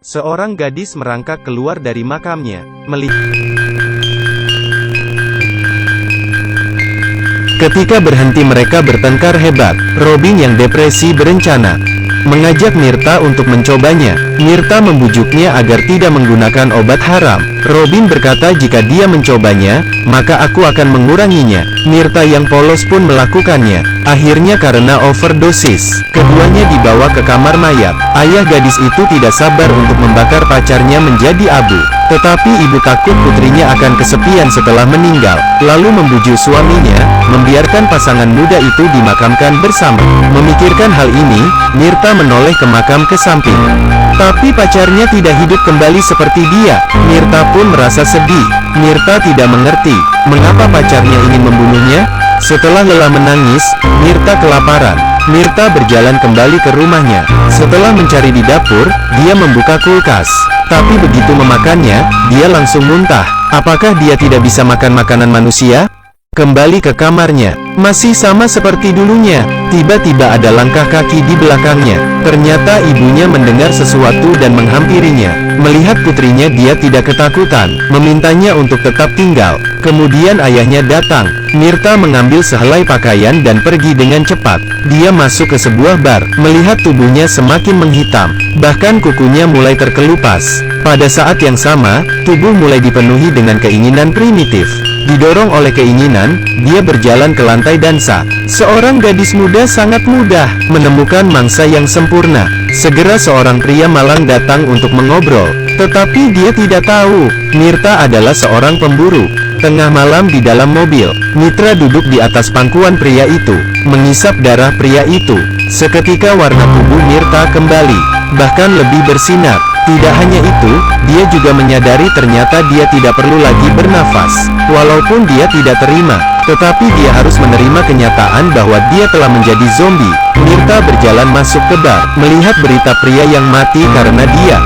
Seorang gadis merangkak keluar dari makamnya, Ketika berhenti mereka bertengkar hebat. Robin yang depresi berencana mengajak Mirta untuk mencobanya. Mirta membujuknya agar tidak menggunakan obat haram. Robin berkata jika dia mencobanya, maka aku akan menguranginya. Mirta yang polos pun melakukannya. Akhirnya karena overdosis, keduanya dibawa ke kamar mayat. Ayah gadis itu tidak sabar untuk membakar pacarnya menjadi abu. Tetapi ibu takut putrinya akan kesepian setelah meninggal. Lalu membujuk suaminya, membiarkan pasangan muda itu dimakamkan bersama. Memikirkan hal ini, Mirta menoleh ke makam ke samping. Tapi pacarnya tidak hidup kembali seperti dia. Mirta pun merasa sedih. Mirta tidak mengerti mengapa pacarnya ingin membunuhnya. Setelah lelah menangis, Mirta kelaparan. Mirta berjalan kembali ke rumahnya. Setelah mencari di dapur, dia membuka kulkas. Tapi begitu memakannya, dia langsung muntah. Apakah dia tidak bisa makan makanan manusia? Kembali ke kamarnya, masih sama seperti dulunya. Tiba-tiba ada langkah kaki di belakangnya. Ternyata ibunya mendengar sesuatu dan menghampirinya. Melihat putrinya, dia tidak ketakutan, memintanya untuk tetap tinggal. Kemudian ayahnya datang. Mirta mengambil sehelai pakaian dan pergi dengan cepat. Dia masuk ke sebuah bar. Melihat tubuhnya semakin menghitam, bahkan kukunya mulai terkelupas. Pada saat yang sama, tubuh mulai dipenuhi dengan keinginan primitif. Didorong oleh keinginan, dia berjalan ke lantai dansa. Seorang gadis muda sangat mudah menemukan mangsa yang sempurna. Segera seorang pria malang datang untuk mengobrol. Tetapi dia tidak tahu, Mirta adalah seorang pemburu. Tengah malam di dalam mobil, Mitra duduk di atas pangkuan pria itu, mengisap darah pria itu. Seketika warna tubuh Mirta kembali, bahkan lebih bersinar. Tidak hanya itu, dia juga menyadari ternyata dia tidak perlu lagi bernafas. Walaupun dia tidak terima, tetapi dia harus menerima kenyataan bahwa dia telah menjadi zombie. Mirta berjalan masuk ke bar, melihat berita pria yang mati karena dia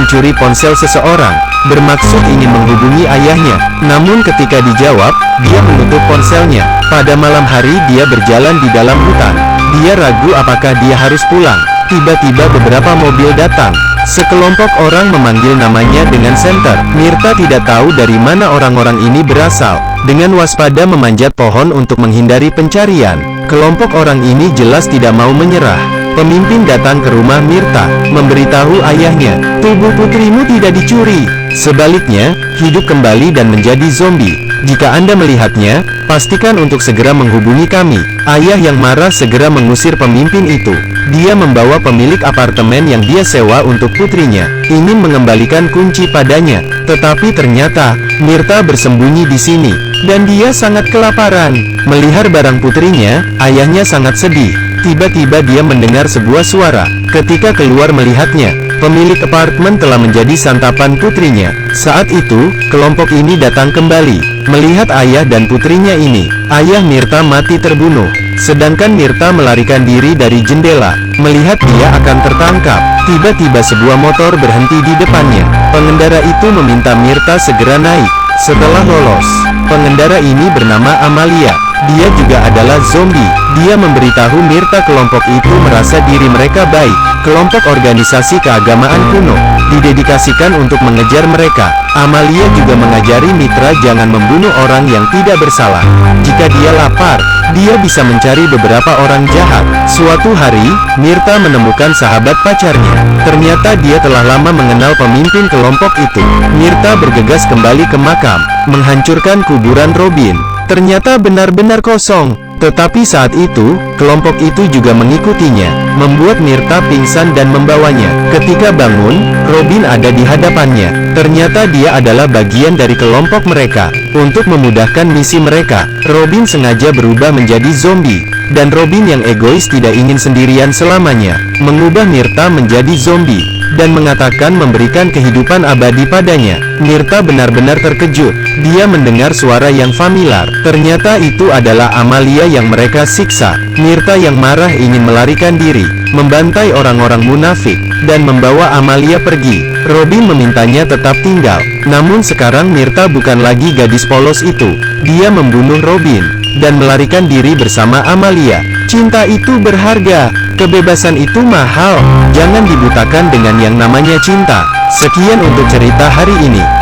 mencuri ponsel seseorang, bermaksud ingin menghubungi ayahnya. Namun ketika dijawab, dia menutup ponselnya. Pada malam hari dia berjalan di dalam hutan. Dia ragu apakah dia harus pulang. Tiba-tiba beberapa mobil datang. Sekelompok orang memanggil namanya dengan senter. Mirta tidak tahu dari mana orang-orang ini berasal. Dengan waspada memanjat pohon untuk menghindari pencarian. Kelompok orang ini jelas tidak mau menyerah. Pemimpin datang ke rumah Mirta, memberitahu ayahnya, tubuh putrimu tidak dicuri. Sebaliknya, hidup kembali dan menjadi zombie. Jika Anda melihatnya, pastikan untuk segera menghubungi kami. Ayah yang marah segera mengusir pemimpin itu. Dia membawa pemilik apartemen yang dia sewa untuk putrinya, ingin mengembalikan kunci padanya. Tetapi ternyata, Mirta bersembunyi di sini, dan dia sangat kelaparan. Melihat barang putrinya, ayahnya sangat sedih. Tiba-tiba dia mendengar sebuah suara. Ketika keluar melihatnya, pemilik apartemen telah menjadi santapan putrinya. Saat itu, kelompok ini datang kembali. Melihat ayah dan putrinya ini, ayah Mirta mati terbunuh. Sedangkan Mirta melarikan diri dari jendela. Melihat dia akan tertangkap, tiba-tiba sebuah motor berhenti di depannya. Pengendara itu meminta Mirta segera naik. Setelah lolos, pengendara ini bernama Amalia. Dia juga adalah zombie. Dia memberitahu Mirta kelompok itu merasa diri mereka baik. Kelompok organisasi keagamaan kuno, didedikasikan untuk mengejar mereka. Amalia juga mengajari Mitra jangan membunuh orang yang tidak bersalah. Jika dia lapar, dia bisa mencari beberapa orang jahat. Suatu hari, Mirta menemukan sahabat pacarnya. Ternyata dia telah lama mengenal pemimpin kelompok itu. Mirta bergegas kembali ke makam, menghancurkan kuburan Robin. Ternyata benar-benar kosong. Tetapi saat itu, kelompok itu juga mengikutinya, membuat Mirta pingsan dan membawanya. Ketika bangun, Robin ada di hadapannya. Ternyata dia adalah bagian dari kelompok mereka. Untuk memudahkan misi mereka, Robin sengaja berubah menjadi zombie. Dan Robin yang egois tidak ingin sendirian selamanya, mengubah Mirta menjadi zombie, dan mengatakan memberikan kehidupan abadi padanya. Mirta benar-benar terkejut. Dia mendengar suara yang familiar. Ternyata itu adalah Amalia yang mereka siksa. Mirta yang marah ingin melarikan diri, membantai orang-orang munafik, dan membawa Amalia pergi. Robin memintanya tetap tinggal. Namun sekarang Mirta bukan lagi gadis polos itu. Dia membunuh Robin. dan melarikan diri bersama Amalia. Cinta itu berharga, kebebasan itu mahal, jangan dibutakan dengan yang namanya cinta. Sekian untuk cerita hari ini.